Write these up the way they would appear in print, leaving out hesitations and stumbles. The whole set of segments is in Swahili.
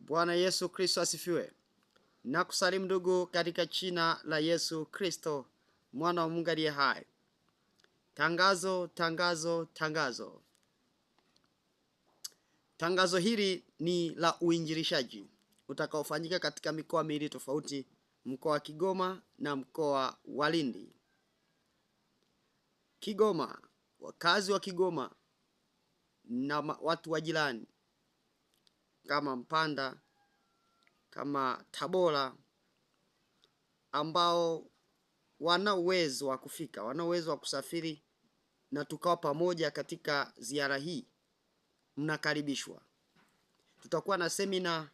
Bwana Yesu Kristo asifiwe. Nakusalimu ndugu katika jina la Yesu Kristo, mwana wa Mungu aliye hai. Tangazo, tangazo, tangazo. Tangazo hili ni la uinjilishaji utakaofanyika katika mikoa miwili tofauti, mkoa wa Kigoma na mkoa wa Lindi. Kigoma, wakazi wa Kigoma na watu wa jirani kama Mpanda, kama Tabora, ambao wana uwezo wa kufika, wana uwezo wa kusafiri na tukao pamoja katika ziara hii, mnakaribishwa. Tutakuwa na semina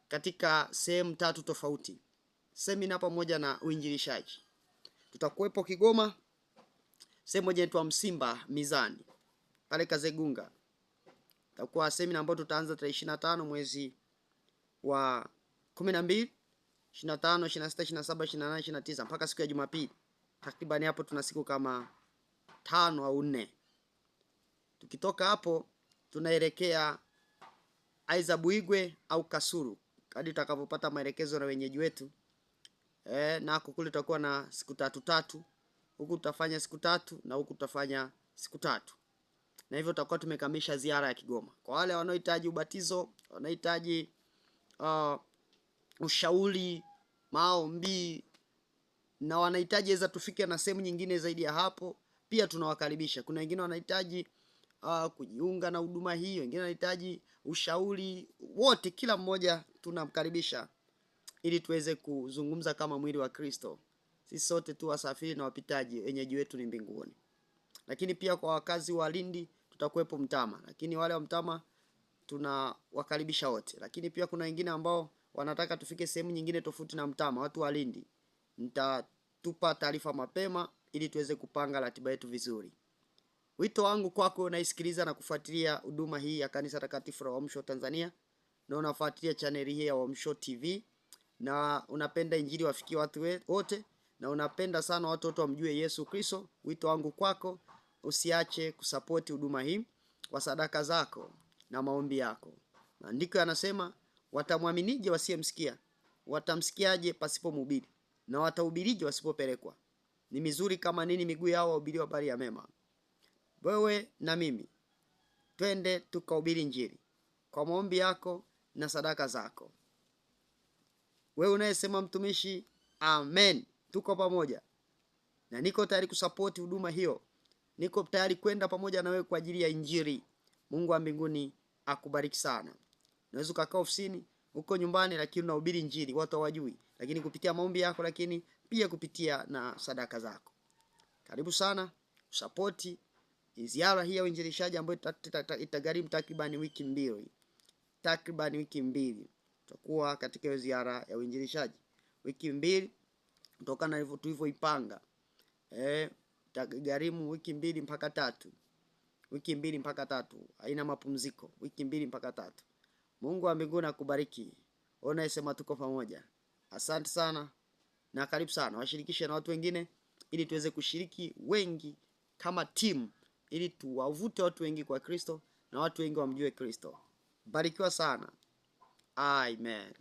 katika sehemu 3 tofauti. Semina pamoja na uinjilishaji. Tutakuwepo Kigoma, sehemu moja inaitwa Msimba Mizani, pale Kazegunga. Tutakuwa semina ambayo tutaanza tarehe 25 mwezi wa 12, 25, 26, 27, 28, 29 mpaka siku ya Jumapili. Takriban hapo tuna siku kama 5 au 4. Tukitoka hapo tunaelekea aiza Buigwe au Kasulu, hadi tutakapopata maelekezo na wenyeji wetu. Na kule tutakuwa na siku 3. Huku tutafanya siku 3 na huku tutafanya siku 3. Na hivyo tutakuwa tumekamilisha ziara ya Kigoma. Kwa wale wanaohitaji ubatizo, wanahitaji ushauri, maombi, na wanahitaji za tufike na sehemu nyingine zaidi ya hapo, pia tunawakaribisha. Kuna wengine wanahitaji kujiunga na huduma hii, wengine wanahitaji ushauri. Wote, kila mmoja tunamkaribisha ili tuweze kuzungumza kama mwili wa Kristo. Sisi sote tu wasafiri na wapitaji, wenyeji wetu ni mbinguni. Lakini pia kwa wakazi wa Lindi tutakuwepo Mtama, lakini wale wa Mtama tunawakaribisha wote. Lakini pia kuna wengine ambao wanataka tufike sehemu nyingine tofauti na Mtama, watu wa Lindi. Nitatupa taarifa mapema ili tuweze kupanga ratiba yetu vizuri. Wito wangu kwako unaisikiliza na kufuatilia huduma hii ya Kanisa Takatifu la Uamsho Tanzania, na unafuatilia channel hii ya Uamsho TV, na unapenda injili wafikie watu wote, na unapenda sana watu wote wamjue Yesu Kristo. Wito wangu kwako, usiache kusapoti huduma hii kwa sadaka zako na maombi yako. Maandiko yanasema, watamwaminije wasiyemsikia? Watamsikiaje pasipo mhubiri? Na watahubirije wasipopelekwa? Ni mizuri kama nini miguu yao wahubiri habari ya mema. Wewe na mimi twende tukahubiri injili kwa maombi yako na sadaka zako. Wewe unayesema mtumishi, amen, tuko pamoja na niko tayari kusapoti huduma hiyo. Niko tayari kwenda pamoja na wewe kwa ajili ya injili. Mungu wa mbinguni akubariki sana. Unaweza kukaa ofisini, uko nyumbani, lakini unahubiri injili, watu hawajui, lakini kupitia maombi yako, lakini pia kupitia na sadaka zako. Karibu sana usapoti ziara hii ya uinjilishaji ambayo itagharimu takriban wiki 2. Takriban wiki 2 tutakuwa katika hiyo ziara ya uinjilishaji. Wiki 2 kutokana na hivyo tulivyoipanga. Itagharimu wiki 2 mpaka 3. Wiki 2 mpaka 3. Haina mapumziko. Wiki 2 mpaka 3. Mungu wa mbinguni akubariki. Unayesema tuko pamoja. Asante sana na karibu sana. Washirikishe na watu wengine ili tuweze kushiriki wengi kama timu, ili tuwavute watu wengi kwa Kristo na watu wengi wamjue Kristo. Barikiwa sana. Amen.